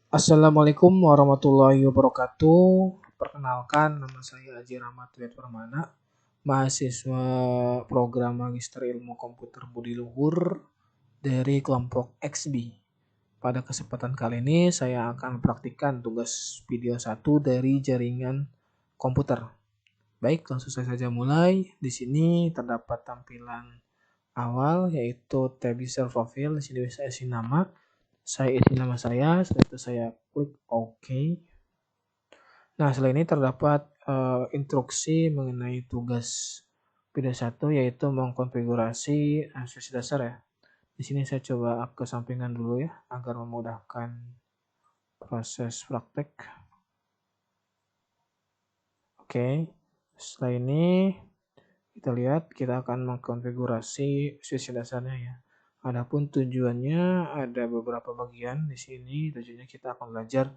Assalamualaikum warahmatullahi wabarakatuh. Perkenalkan, nama saya Aji Rahmat Wiyat Permana, mahasiswa program Magister Ilmu Komputer Budi Luhur dari kelompok XB. Pada kesempatan kali ini saya akan praktikkan tugas video 1 dari jaringan komputer. Baik, langsung saja mulai. Di sini terdapat tampilan awal yaitu tab user profile. Di sini bisa isi nama. Saya isi nama saya, setelah itu saya klik OK. Nah, setelah ini terdapat instruksi mengenai tugas video 1 yaitu mengkonfigurasi sesi dasar ya. Di sini saya coba ke sampingan dulu ya agar memudahkan proses praktek. Oke. Setelah ini kita lihat kita akan mengkonfigurasi sesi dasarnya ya. Adapun tujuannya ada beberapa bagian di sini. Tujuannya kita akan belajar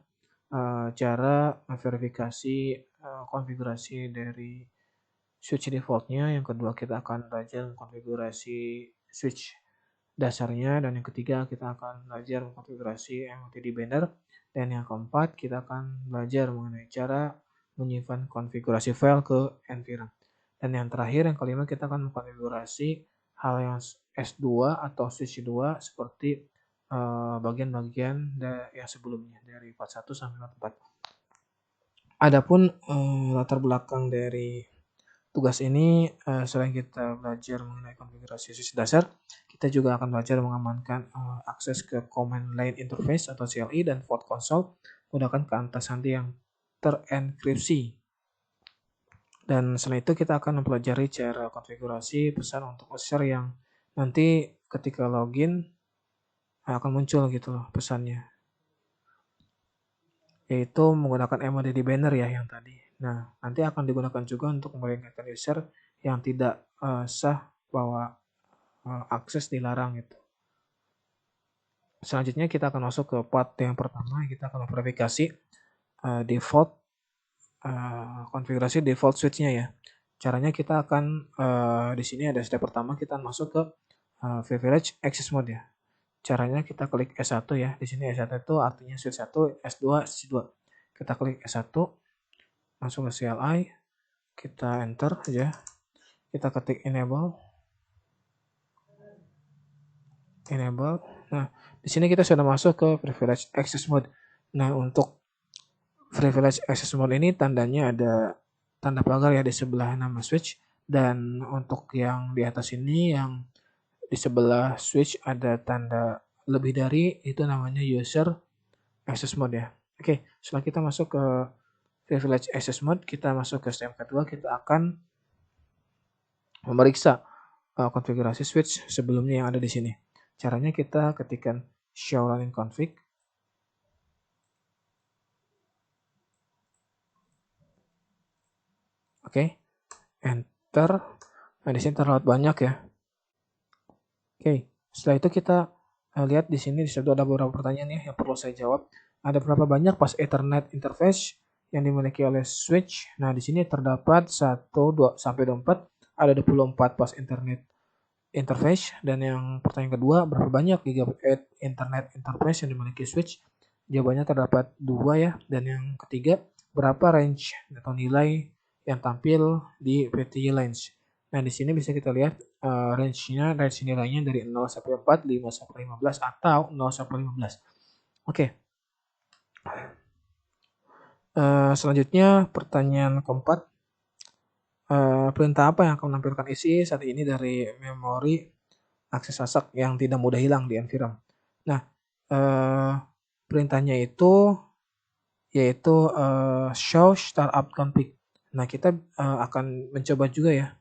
cara verifikasi konfigurasi dari switch defaultnya. Yang kedua kita akan belajar konfigurasi switch dasarnya, dan yang ketiga kita akan belajar konfigurasi MTD banner, dan yang keempat kita akan belajar mengenai cara menyimpan konfigurasi file ke environment. Dan yang terakhir, yang kelima, kita akan mengkonfigurasi hal yang S2 atau switch 2 seperti bagian-bagian yang sebelumnya dari part 1 sampai part 4. Adapun latar belakang dari tugas ini, selain kita belajar mengenai konfigurasi switch dasar, kita juga akan belajar mengamankan akses ke command line interface atau CLI dan port console menggunakan keamanan sandi yang terenkripsi. Dan selain itu kita akan mempelajari cara konfigurasi pesan untuk user yang nanti ketika login akan muncul gitu loh pesannya. Yaitu menggunakan MTD banner ya yang tadi. Nah, nanti akan digunakan juga untuk memperingatkan user yang tidak sah bahwa akses dilarang gitu. Selanjutnya kita akan masuk ke part yang pertama, kita akan memverifikasi default konfigurasi default switch-nya ya. Caranya kita akan di sini ada step pertama, kita masuk ke privilege access mode ya. Caranya kita klik S1 ya. Di sini S1 itu artinya switch 1, S2, switch 2. Kita klik S1, masuk ke CLI, kita enter aja. Kita ketik enable. Nah, di sini kita sudah masuk ke privilege access mode. Nah, untuk privilege access mode ini tandanya ada tanda pagar ya di sebelah nama switch, dan untuk yang di atas ini yang di sebelah switch ada tanda lebih dari, itu namanya user access mode ya. Oke, setelah kita masuk ke privilege access mode, kita masuk ke step kedua, kita akan memeriksa konfigurasi switch sebelumnya yang ada di sini. Caranya kita ketikkan show running config. Oke, enter. Nah, di sini terlalu banyak ya. Oke, setelah itu kita lihat di sini ada beberapa pertanyaan ya yang perlu saya jawab. Ada berapa banyak pas Ethernet interface yang dimiliki oleh switch? Nah, di sini terdapat 1, 2 sampai 24, ada 24 pas Ethernet interface. Dan yang pertanyaan kedua, berapa banyak gigabit internet interface yang dimiliki switch? Jawabannya terdapat 2 ya. Dan yang ketiga, berapa range atau nilai yang tampil di PTY range? Nah, di sini bisa kita lihat range nilainya dari 0 sampai 4, 5 sampai 15, atau 0 sampai 15. Oke. Selanjutnya pertanyaan keempat. Perintah apa yang akan menampilkan isi saat ini dari memori akses ASAC yang tidak mudah hilang di environment? Nah, perintahnya itu yaitu show startup config. Nah, kita akan mencoba juga ya.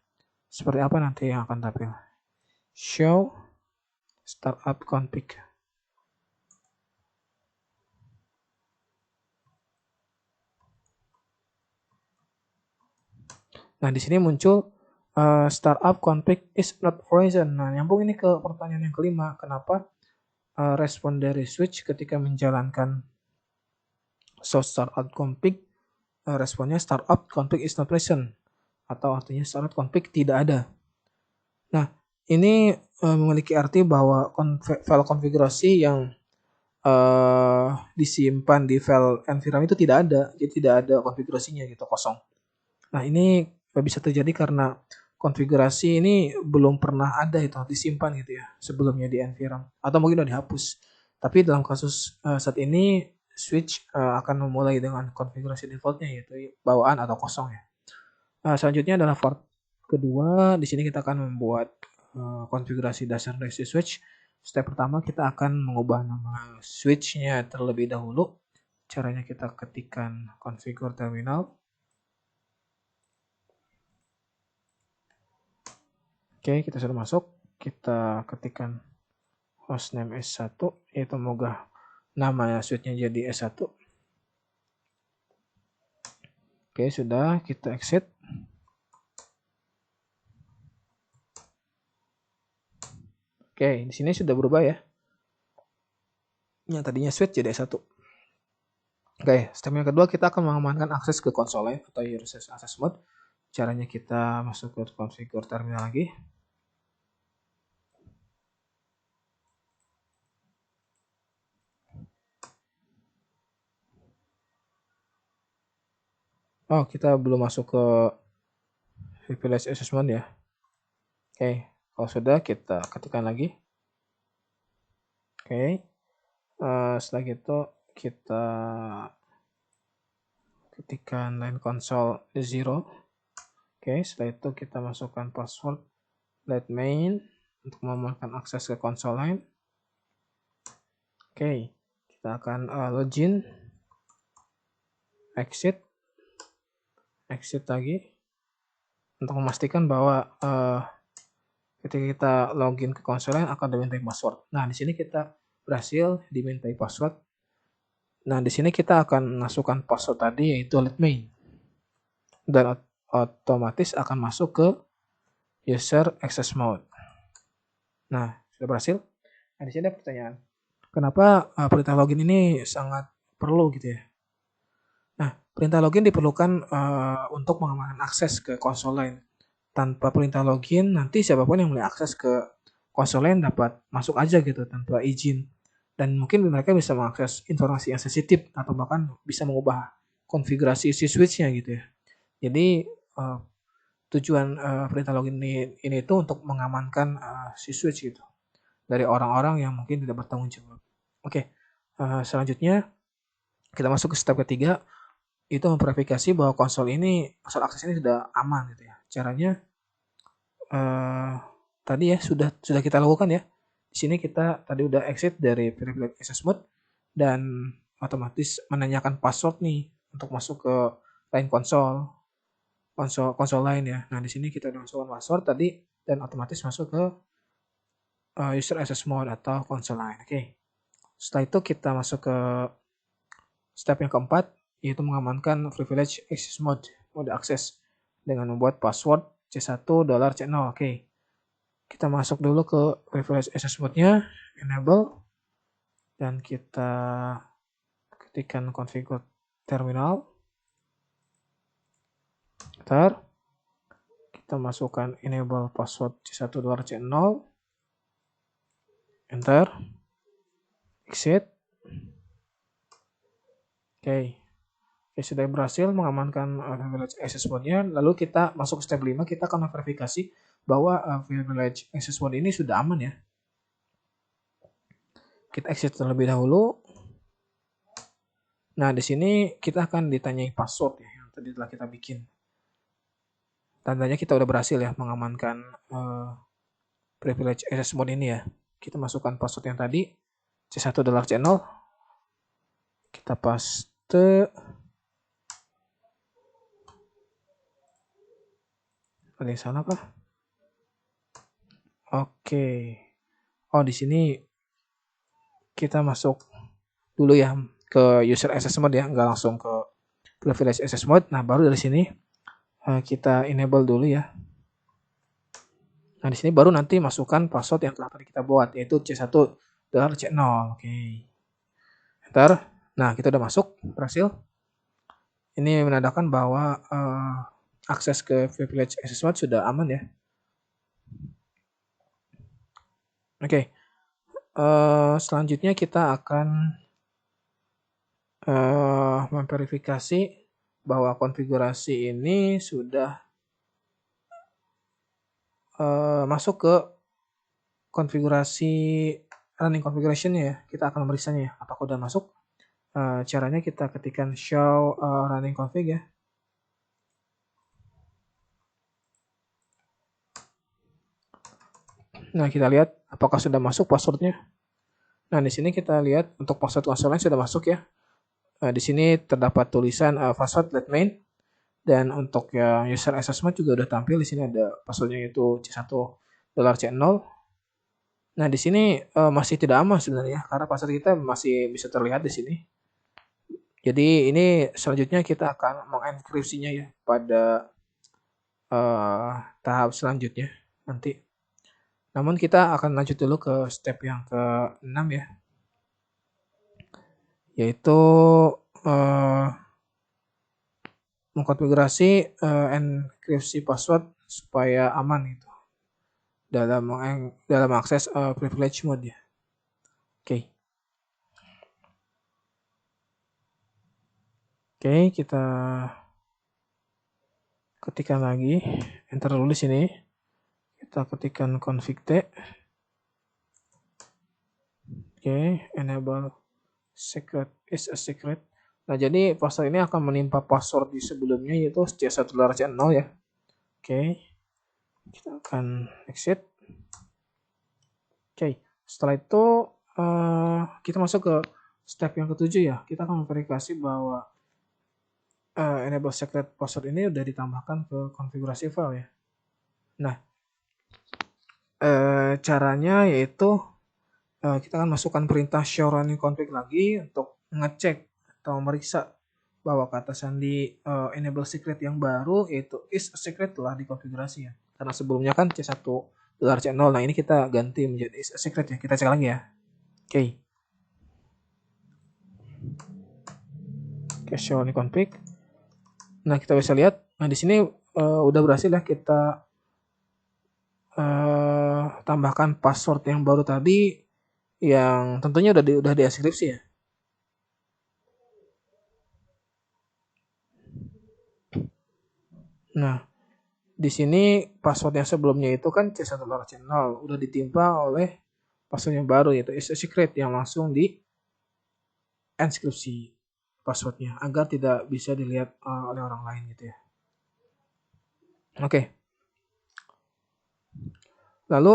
Seperti apa nanti yang akan tampil? Show startup config. Nah, di sini muncul startup config is not present. Nah, nyambung ini ke pertanyaan yang kelima. Kenapa respon dari switch ketika menjalankan show startup config, responnya startup config is not present, atau artinya startup config tidak ada. Nah, ini memiliki arti bahwa file konfigurasi yang disimpan di file environment itu tidak ada, jadi tidak ada konfigurasinya gitu, kosong. Nah, ini bisa terjadi karena konfigurasi ini belum pernah ada itu disimpan gitu ya sebelumnya di environment, atau mungkin udah dihapus. Tapi dalam kasus saat ini switch akan memulai dengan konfigurasi defaultnya, yaitu bawaan atau kosong ya. Selanjutnya adalah part kedua. Di sini kita akan membuat konfigurasi dasar dari switch. Step pertama kita akan mengubah nama switchnya terlebih dahulu. Caranya kita ketikkan configure terminal. Oke, kita sudah masuk. Kita ketikkan hostname S1, yaitu moga nama switchnya jadi S1. Oke, sudah, kita exit. Oke, di sini sudah berubah ya. Yang tadinya switch jadi S1. Oke, step yang kedua kita akan mengamankan akses ke konsol lain atau user access mode. Caranya kita masuk ke configure terminal lagi. Oh, kita belum masuk ke privilege assessment ya. Oke, kalau sudah kita ketikkan lagi. Oke, setelah itu kita ketikkan line console 0. Oke, setelah itu kita masukkan password let main untuk mengamankan akses ke konsol lain. Oke, kita akan login, exit lagi untuk memastikan bahwa ketika kita login ke konsol lain akan dimintai password. Nah, di sini kita berhasil dimintai password. Nah, di sini kita akan masukkan password tadi, yaitu let main, dan otomatis akan masuk ke user access mode. Nah, sudah berhasil. Nah, di sini ada pertanyaan. Kenapa perintah login ini sangat perlu gitu ya? Nah, perintah login diperlukan untuk mengamankan akses ke konsol lain. Tanpa perintah login, nanti siapapun yang mulai akses ke konsol lain dapat masuk aja gitu tanpa izin. Dan mungkin mereka bisa mengakses informasi yang sensitif atau bahkan bisa mengubah konfigurasi si switch-nya gitu ya. Jadi tujuan perintah login ini itu untuk mengamankan si switch gitu dari orang-orang yang mungkin tidak bertanggung jawab. Oke, selanjutnya kita masuk ke step ketiga, itu memverifikasi bahwa konsol akses ini sudah aman gitu ya. Caranya tadi ya sudah kita lakukan ya. Di sini kita tadi udah exit dari privilege access mode dan otomatis menanyakan password nih untuk masuk ke lain konsol lain ya. Nah, di sini kita udah masukkan password tadi dan otomatis masuk ke user access mode atau konsol lain. Oke. Setelah itu kita masuk ke step yang keempat, yaitu mengamankan privilege access mode akses dengan membuat password C1 $C0. Oke. Kita masuk dulu ke privilege access mode-nya, enable, dan kita ketikkan configure terminal. Ntar kita masukkan enable password C1 $C0. Enter. Exit. Oke. Oke, sudah berhasil mengamankan privilege access mode-nya. Lalu kita masuk ke step 5, kita akan verifikasi bahwa privilege access mode ini sudah aman ya. Kita exit terlebih dahulu. Nah, di sini kita akan ditanyai password ya, yang tadi telah kita bikin. Tandanya kita udah berhasil ya mengamankan privilege access mode ini ya. Kita masukkan password yang tadi, C1 $C0. Kita paste. Ada yang salah kah? Oke. Oh, di sini kita masuk dulu ya ke user access mode ya, nggak langsung ke privilege access mode. Nah, baru dari sini kita enable dulu ya. Nah, di sini baru nanti masukkan password yang telah tadi kita buat, yaitu C1 $C0. Oke. Enter. Nah, kita udah masuk, berhasil. Ini menandakan bahwa akses ke privilege access mode sudah aman ya. Oke. Selanjutnya kita akan memverifikasi bahwa konfigurasi ini sudah masuk ke konfigurasi running configuration-nya ya. Kita akan memeriksanya ya, apakah sudah masuk. Caranya kita ketikkan show running config ya. Nah, kita lihat apakah sudah masuk passwordnya. Nah, di sini kita lihat untuk password konsolnya sudah masuk ya. Di sini terdapat tulisan password let main, dan untuk yang user assessment juga udah tampil. Di sini ada passwordnya yaitu C1$C0. Nah, di sini masih tidak aman sebenarnya karena password kita masih bisa terlihat di sini. Jadi ini selanjutnya kita akan mengenkripsinya ya pada tahap selanjutnya nanti. Namun kita akan lanjut dulu ke step yang ke-6 ya. Yaitu mengkonfigurasi enkripsi password supaya aman gitu dalam akses privilege mode ya. Oke, kita ketikkan lagi, enter dulu di sini. Kita ketikkan config T. Oke, enable secret is a secret. Nah, jadi password ini akan menimpa password di sebelumnya yaitu C1$C0 ya. Oke. Kita akan exit. Oke, setelah itu kita masuk ke step yang ke-7 ya. Kita akan memverifikasi bahwa enable secret password ini udah ditambahkan ke konfigurasi file ya. Nah, caranya yaitu kita akan masukkan perintah show running config lagi untuk ngecek atau meriksa bahwa kata sandi enable secret yang baru yaitu is a secret telah dikonfigurasi ya. Karena sebelumnya kan C1$C0. Nah, ini kita ganti menjadi is a secret ya. Kita cek lagi ya. Oke, show running config. Nah, kita bisa lihat. Nah, di sini udah berhasil ya kita tambahkan password yang baru tadi yang tentunya udah deskripsi ya. Nah, di sini password yang sebelumnya itu kan C1$C0 udah ditimpa oleh password yang baru yaitu is a secret yang langsung di enkripsi passwordnya agar tidak bisa dilihat oleh orang lain gitu ya. Oke. Lalu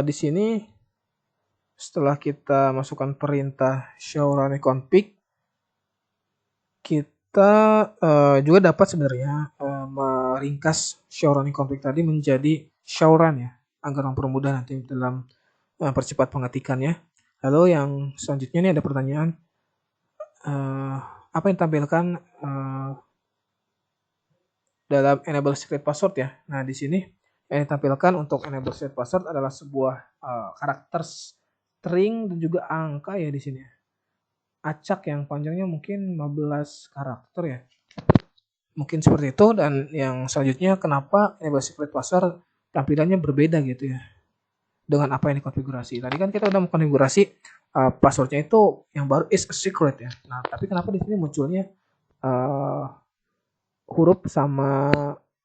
di sini setelah kita masukkan perintah show running config, kita juga dapat sebenarnya meringkas show running config tadi menjadi show run ya, agar mempermudah nanti dalam percepat pengetikannya. Lalu yang selanjutnya ini ada pertanyaan, apa yang tampilkan dalam enable secret password ya. Nah, di sini yang ditampilkan untuk enable secret password adalah sebuah karakter string dan juga angka ya di sini. Acak yang panjangnya mungkin 15 karakter ya. Mungkin seperti itu. Dan yang selanjutnya kenapa enable secret password tampilannya berbeda gitu ya dengan apa yang dikonfigurasi. Tadi kan kita udah mengkonfigurasi passwordnya itu yang baru is a secret ya. Nah, tapi kenapa di sini munculnya huruf sama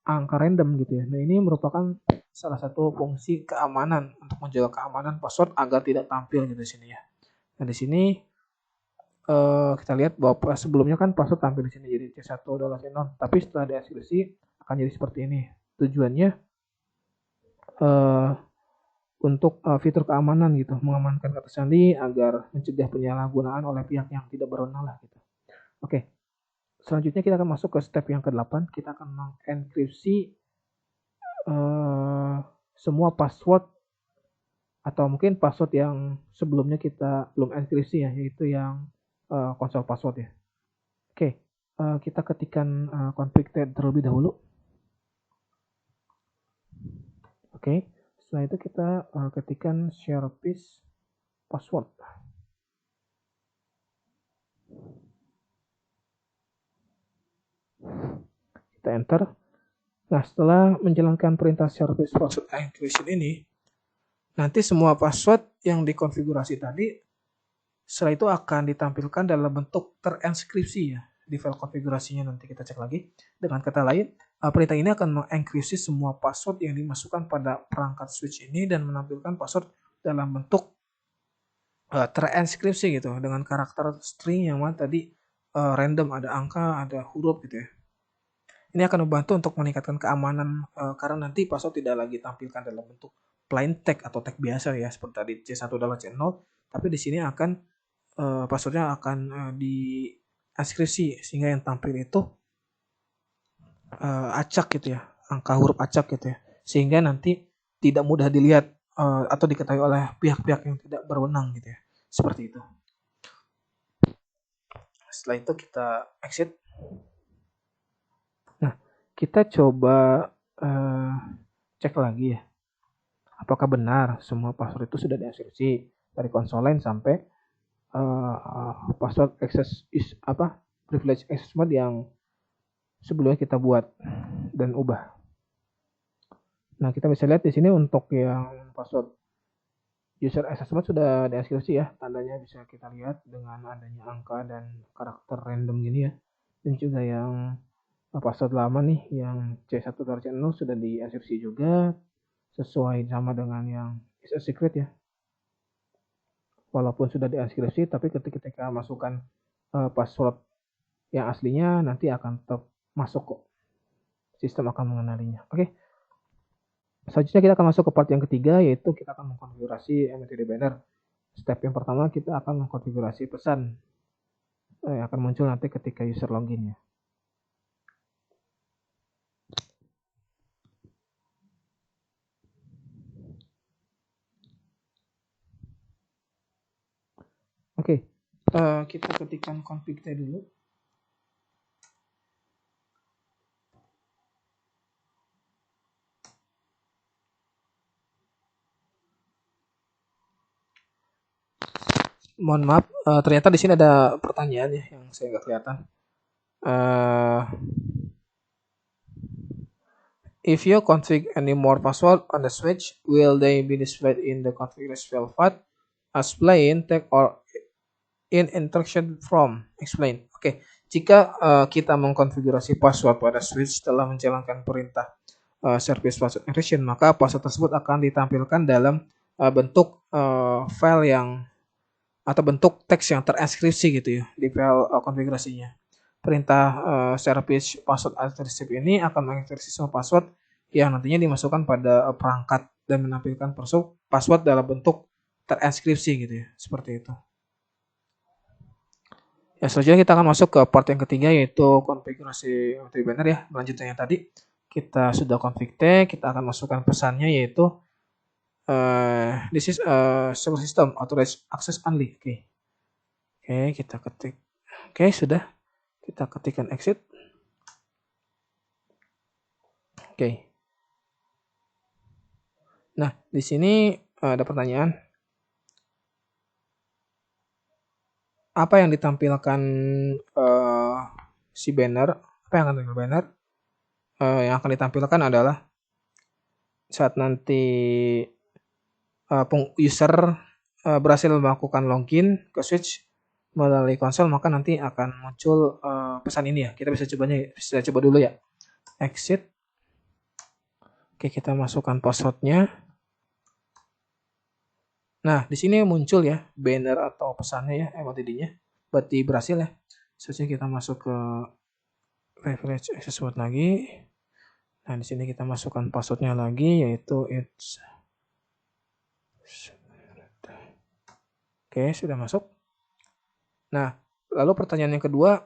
angka random gitu ya. Nah, ini merupakan salah satu fungsi keamanan untuk menjaga keamanan password agar tidak tampil gitu di sini ya. Nah, di sini kita lihat bahwa sebelumnya kan password tampil di sini jadi C1$C0, tapi setelah dieksekusi akan jadi seperti ini. Tujuannya untuk fitur keamanan gitu, mengamankan kata sandi agar mencegah penyalahgunaan oleh pihak yang tidak berwenang lah gitu. Oke. Selanjutnya kita akan masuk ke step yang ke-8. Kita akan mengenkripsi semua password atau mungkin password yang sebelumnya kita belum enkripsi ya, yaitu yang konsol password ya. Oke, kita ketikkan config terlebih dahulu. Oke, setelah itu kita ketikkan service password. Kita enter. Nah, setelah menjalankan perintah service password encryption ini, nanti semua password yang dikonfigurasi tadi setelah itu akan ditampilkan dalam bentuk terenskripsi ya di file konfigurasinya. Nanti kita cek lagi. Dengan kata lain, perintah ini akan mengenkripsi semua password yang dimasukkan pada perangkat switch ini dan menampilkan password dalam bentuk terenskripsi gitu dengan karakter string yang mana tadi random, ada angka, ada huruf gitu ya. Ini akan membantu untuk meningkatkan keamanan karena nanti password tidak lagi tampilkan dalam bentuk plain text atau tag biasa ya seperti tadi C1 dan C0, tapi di sini akan passwordnya akan dienskripsi sehingga yang tampil itu acak gitu ya, angka huruf acak gitu ya, sehingga nanti tidak mudah dilihat atau diketahui oleh pihak-pihak yang tidak berwenang gitu ya, seperti itu. Setelah itu kita exit. Nah, kita coba cek lagi ya, apakah benar semua password itu sudah dienkripsi dari konsol lain sampai password access privilege access mode yang sebelumnya kita buat dan ubah. Nah, kita bisa lihat di sini untuk yang password user access mode sudah dienkripsi ya, tandanya bisa kita lihat dengan adanya angka dan karakter random gini ya. Dan juga yang password lama nih yang C1 dari C0 sudah dienkripsi juga sesuai sama dengan yang is a secret ya. Walaupun sudah dienkripsi, tapi ketika masukkan password yang aslinya nanti akan tetap masuk kok. Sistem akan mengenalinya. Oke. Selanjutnya kita akan masuk ke part yang ketiga, yaitu kita akan mengkonfigurasi MTD banner. Step yang pertama kita akan mengkonfigurasi pesan yang akan muncul nanti ketika user login ya. Oke, kita ketikkan config-nya dulu. Mohon maaf, ternyata di sini ada pertanyaan ya yang saya nggak kelihatan. If you config any more password on the switch, will they be displayed in the configuration file path as plain text or in instruction from? Explain. Oke, jika kita mengkonfigurasi password pada switch setelah menjalankan perintah service password encryption, maka password tersebut akan ditampilkan dalam bentuk file yang atau bentuk teks yang terenskripsi gitu ya di file konfigurasinya. Perintah service password alternative ini akan mengekskripsi semua password yang nantinya dimasukkan pada perangkat dan menampilkan password dalam bentuk terenskripsi gitu ya, seperti itu. Ya, selanjutnya kita akan masuk ke part yang ketiga, yaitu konfigurasi MTD banner ya. Melanjutkan yang tadi, kita sudah config T, kita akan masukkan pesannya yaitu this is server system authorized access only. Oke, kita ketik. Oke, sudah. Kita ketikkan exit. Oke. Nah, di sini ada pertanyaan. Apa yang ditampilkan si banner? Apa yang akan ditampilkan banner? Yang akan ditampilkan adalah saat nanti user berhasil melakukan login ke switch melalui konsol, maka nanti akan muncul pesan ini ya. Kita bisa coba dulu ya. Exit. Oke, kita masukkan passwordnya. Nah, di sini muncul ya banner atau pesannya ya, MTD-nya. Berarti berhasil ya. Selanjutnya kita masuk ke privilege access mode lagi. Nah, di sini kita masukkan passwordnya lagi, yaitu it's. Oke, sudah masuk. Nah, lalu pertanyaan yang kedua,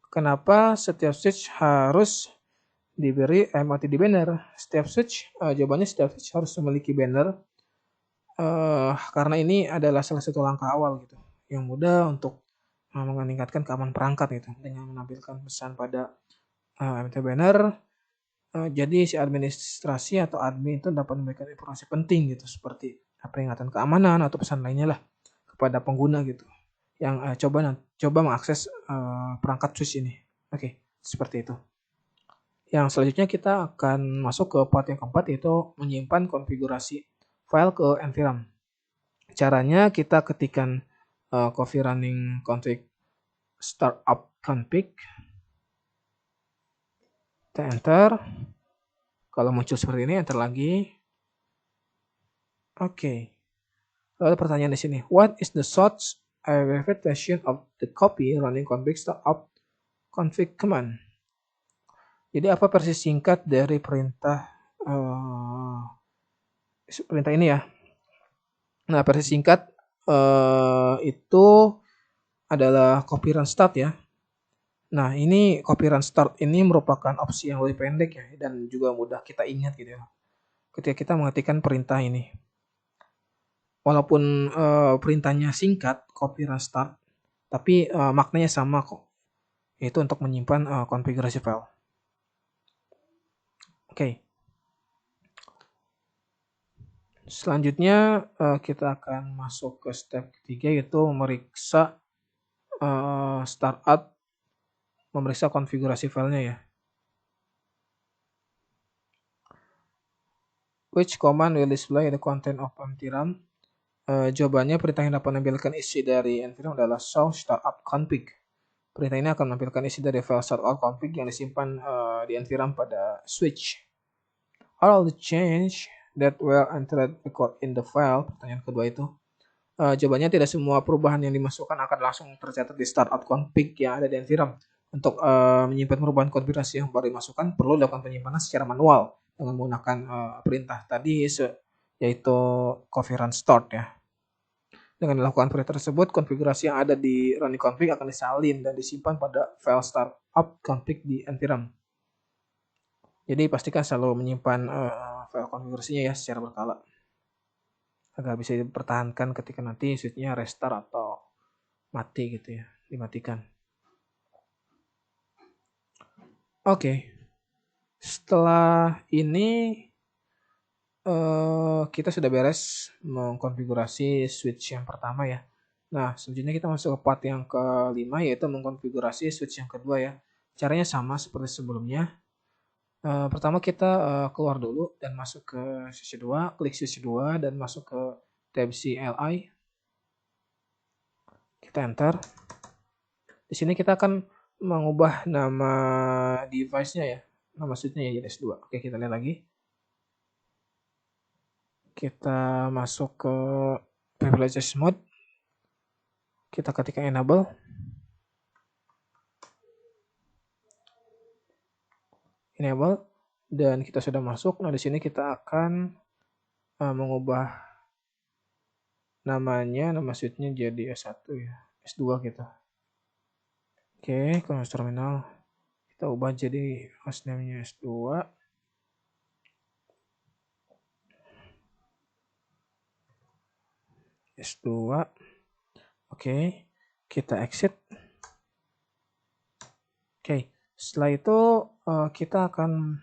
kenapa setiap switch harus diberi MTD banner? Setiap switch, jawabannya setiap switch harus memiliki banner, karena ini adalah salah satu langkah awal gitu, yang mudah untuk meningkatkan keamanan perangkat gitu, dengan menampilkan pesan pada MTD banner. Jadi si administrasi atau admin itu dapat memberikan informasi penting gitu, seperti peringatan keamanan atau pesan lainnya lah kepada pengguna gitu yang coba mengakses perangkat switch ini. Oke, seperti itu. Yang selanjutnya kita akan masuk ke part yang keempat, yaitu menyimpan konfigurasi file ke NVRAM. Caranya kita ketikkan coffee running config startup config, kita enter. Kalau muncul seperti ini, enter lagi. Oke. Lalu pertanyaan di sini, what is the source abbreviation of the copy running config startup config command? Jadi apa versi singkat dari perintah ini ya? Nah, versi singkat itu adalah copy run start ya. Nah, ini copy run start ini merupakan opsi yang lebih pendek ya, dan juga mudah kita ingat gitu ya, ketika kita mengetikkan perintah ini. Walaupun perintahnya singkat, copy run start, tapi maknanya sama kok, yaitu untuk menyimpan konfigurasi file. Oke. Selanjutnya kita akan masuk ke step ketiga, yaitu memeriksa startup, memeriksa konfigurasi filenya ya. Which command will display the content of NVRAM? Jawabannya, perintah yang dapat menampilkan isi dari NVRAM adalah show startup config. Perintah ini akan menampilkan isi dari file startup config yang disimpan di NVRAM pada switch. All the change that were entered record in the file. Pertanyaan kedua itu, jawabannya tidak semua perubahan yang dimasukkan akan langsung tercatat di startup config yang ada di NVRAM. Untuk menyimpan perubahan konfigurasi yang baru dimasukkan, perlu dilakukan penyimpanan secara manual dengan menggunakan perintah tadi, yaitu coffee run start ya. Dengan dilakukan perintah tersebut, konfigurasi yang ada di running config akan disalin dan disimpan pada file startup config di NVRAM. Jadi pastikan selalu menyimpan file konfigurasinya ya secara berkala, agar bisa dipertahankan ketika nanti switch-nya restart atau mati gitu ya, dimatikan. Oke. Setelah ini kita sudah beres mengkonfigurasi switch yang pertama ya. Nah, selanjutnya kita masuk ke part yang kelima, yaitu mengkonfigurasi switch yang kedua ya. Caranya sama seperti sebelumnya. Pertama kita keluar dulu dan masuk ke switch 2, klik switch 2 dan masuk ke tab CLI. Kita enter. Di sini kita akan mengubah nama device-nya ya. Nama switch-nya ya jadi S2. Oke, kita lihat lagi. Kita masuk ke privilege mode. Kita ketikkan enable. Enable. Dan kita sudah masuk. Nah, di sini kita akan mengubah namanya, nama switch-nya jadi S1 ya. S2 kita. Oke, ke terminal. Kita ubah jadi hostname-nya S2. S2. Oke, kita exit. Oke, setelah itu kita akan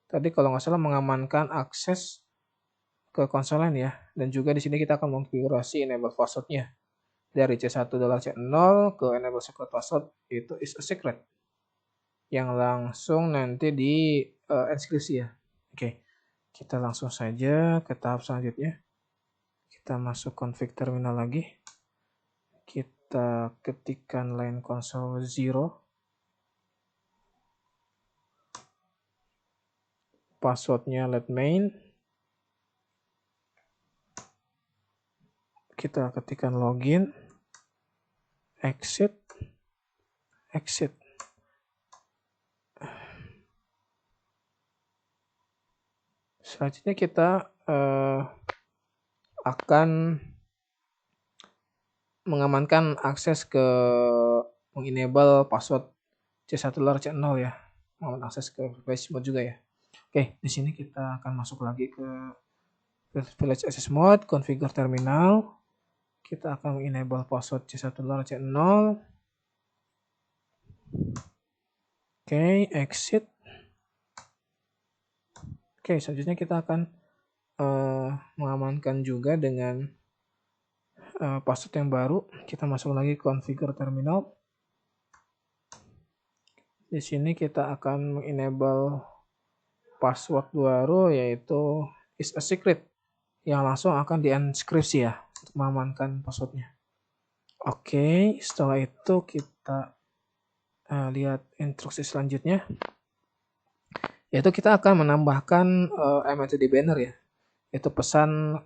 tadi kalau nggak salah mengamankan akses ke konsol lain ya. Dan juga di sini kita akan mengkonfigurasi enable password-nya. Dari C1$C0 ke enable secret password, itu is a secret. Yang langsung nanti di inskripsi ya. Oke, kita langsung saja ke tahap selanjutnya. Kita masuk config terminal lagi. Kita ketikkan line console 0. Passwordnya let main. Kita ketikkan login. Exit. Exit. Selanjutnya kita akan mengamankan akses ke mengenable password C1$C0 ya. Mengamankan akses ke privilege mode juga ya. Oke, di sini kita akan masuk lagi ke privilege access mode, configure terminal. Kita akan enable password C1$C0. Oke, exit. Oke, selanjutnya kita akan mengamankan juga dengan password yang baru. Kita masuk lagi configure terminal. Di sini kita akan mengenable password baru yaitu is a secret yang langsung akan dienkripsi ya untuk mengamankan passwordnya. Oke, setelah itu kita lihat instruksi selanjutnya, yaitu kita akan menambahkan method banner ya, itu pesan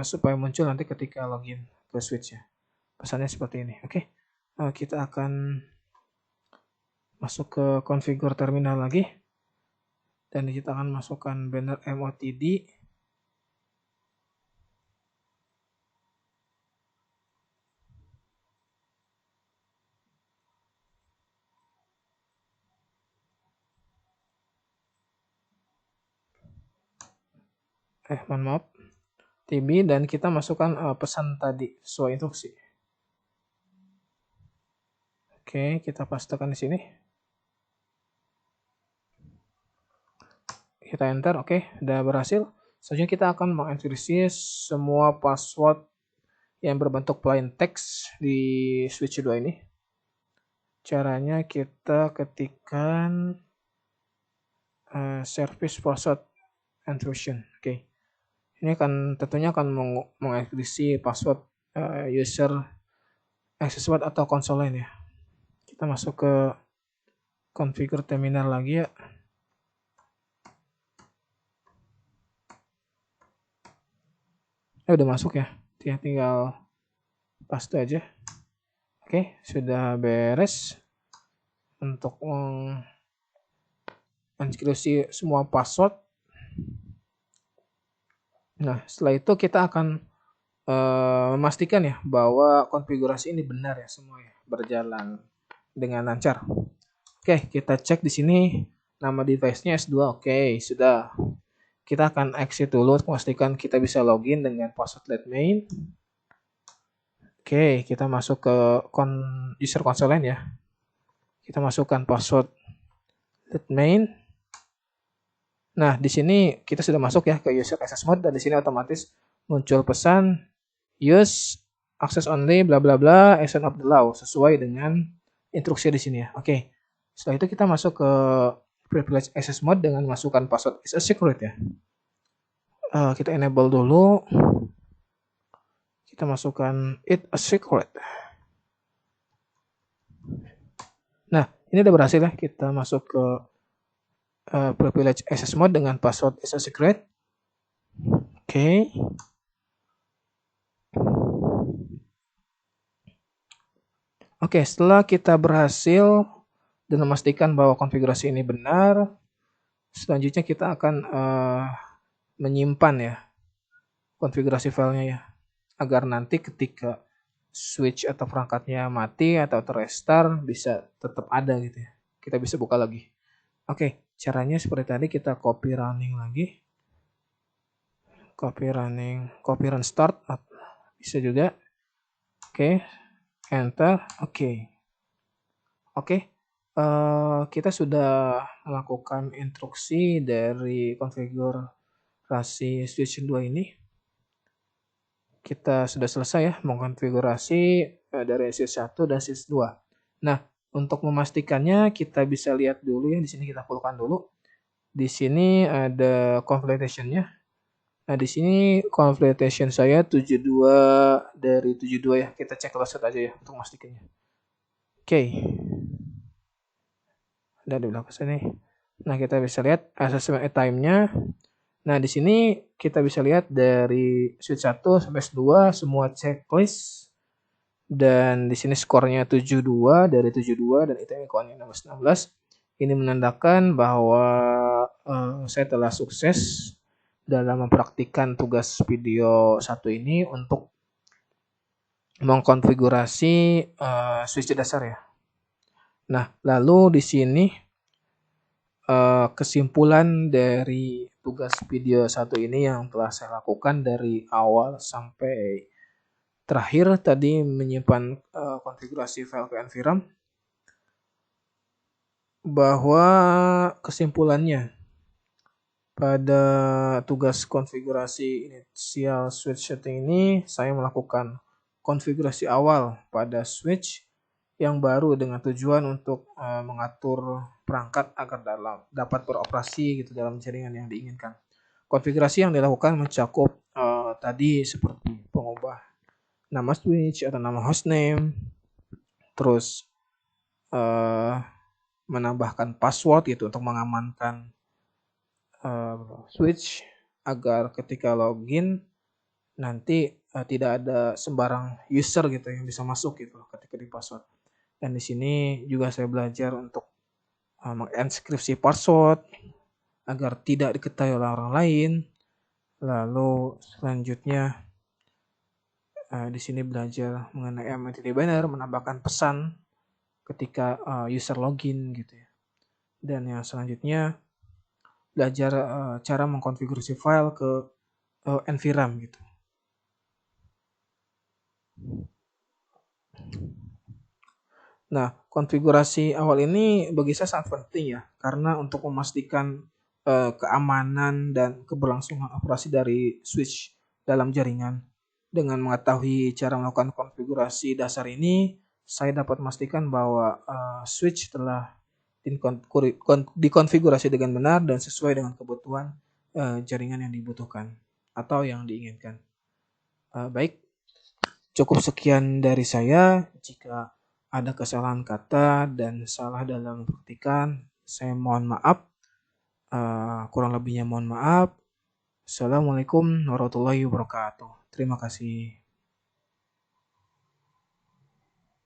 supaya muncul nanti ketika login ke switch ya. Pesannya seperti ini. Oke, kita akan masuk ke configure terminal lagi, dan kita akan masukkan banner MOTD. Mohon maaf, TB, dan kita masukkan pesan tadi sesuai instruksi. Oke, kita pastekan di sini. Kita enter, oke, udah berhasil. Selanjutnya kita akan mengenkripsi semua password yang berbentuk plain text di switch 2 ini. Caranya kita ketikkan service password encryption. Oke. Ini tentunya akan mengenkripsi password user access word atau konsol lain ya. Kita masuk ke configure terminal lagi ya. Udah masuk ya. Tinggal paste aja. Oke, sudah beres untuk mengenkripsi semua password. Nah, setelah itu kita akan memastikan ya bahwa konfigurasi ini benar ya, semua ya, berjalan dengan lancar. Oke, kita cek di sini nama device-nya S2. Oke, sudah. Kita akan exit dulu untuk memastikan kita bisa login dengan password let main. Oke, kita masuk ke user console lain ya. Kita masukkan password let main. Nah, di sini kita sudah masuk ya ke user access mode, dan di sini otomatis muncul pesan use access only bla bla bla as of the law sesuai dengan instruksi di sini ya. Oke. Setelah itu kita masuk ke privilege access mode dengan masukkan password is a secret ya. Kita enable dulu. Kita masukkan it a secret. Nah, ini udah berhasil ya. Kita masuk ke privilege access mode dengan password is a secret. Oke. Oke, setelah kita berhasil dan memastikan bahwa konfigurasi ini benar, selanjutnya kita akan menyimpan ya konfigurasi filenya ya, agar nanti ketika switch atau perangkatnya mati atau terrestart bisa tetap ada gitu ya. Kita bisa buka lagi. Oke, caranya seperti tadi, kita copy running lagi. Copy run start bisa juga. Oke, enter. Oke. Kita sudah melakukan instruksi dari konfigurasi switch 2 ini. Kita sudah selesai ya mengkonfigurasi dari switch 1 dan switch 2. Nah, untuk memastikannya kita bisa lihat dulu ya, di sini kita pulkan dulu. Di sini ada configuration-nya. Nah, di sini configuration saya 72 dari 72 ya. Kita cek loset aja ya untuk memastikannya. Oke. Udah di belakang sini. Nah, kita bisa lihat assessment time-nya. Nah, di sini kita bisa lihat dari switch 1 sampai 2 semua checklist. Dan di sini skornya 72 dari 72 dan ITM count-nya 16. Ini menandakan bahwa saya telah sukses dalam mempraktikkan tugas video 1 ini untuk mengkonfigurasi switch dasar ya. Nah, lalu di sini kesimpulan dari tugas video 1 ini yang telah saya lakukan dari awal sampai terakhir tadi menyimpan konfigurasi file ke NVRAM, bahwa kesimpulannya pada tugas konfigurasi initial switch setting ini saya melakukan konfigurasi awal pada switch yang baru dengan tujuan untuk mengatur perangkat agar dapat beroperasi gitu dalam jaringan yang diinginkan. Konfigurasi yang dilakukan mencakup tadi seperti pengubah nama switch atau nama hostname, terus eh, menambahkan password gitu untuk mengamankan switch agar ketika login nanti tidak ada sembarang user gitu yang bisa masuk gitu ketika di password. Dan di sini juga saya belajar untuk menginskripsi password agar tidak diketahui oleh orang lain. Lalu selanjutnya di sini belajar mengenai MTD banner, menambahkan pesan ketika user login gitu ya. Dan yang selanjutnya belajar cara mengkonfigurasi file ke NVRAM gitu. Nah, konfigurasi awal ini bagi saya sangat penting ya, karena untuk memastikan keamanan dan keberlangsungan operasi dari switch dalam jaringan. Dengan mengetahui cara melakukan konfigurasi dasar ini, saya dapat memastikan bahwa switch telah dikonfigurasi dengan benar dan sesuai dengan kebutuhan jaringan yang dibutuhkan atau yang diinginkan. Baik, cukup sekian dari saya. Jika ada kesalahan kata dan salah dalam petikan, saya mohon maaf. Kurang lebihnya mohon maaf. Assalamualaikum warahmatullahi wabarakatuh. Terima kasih.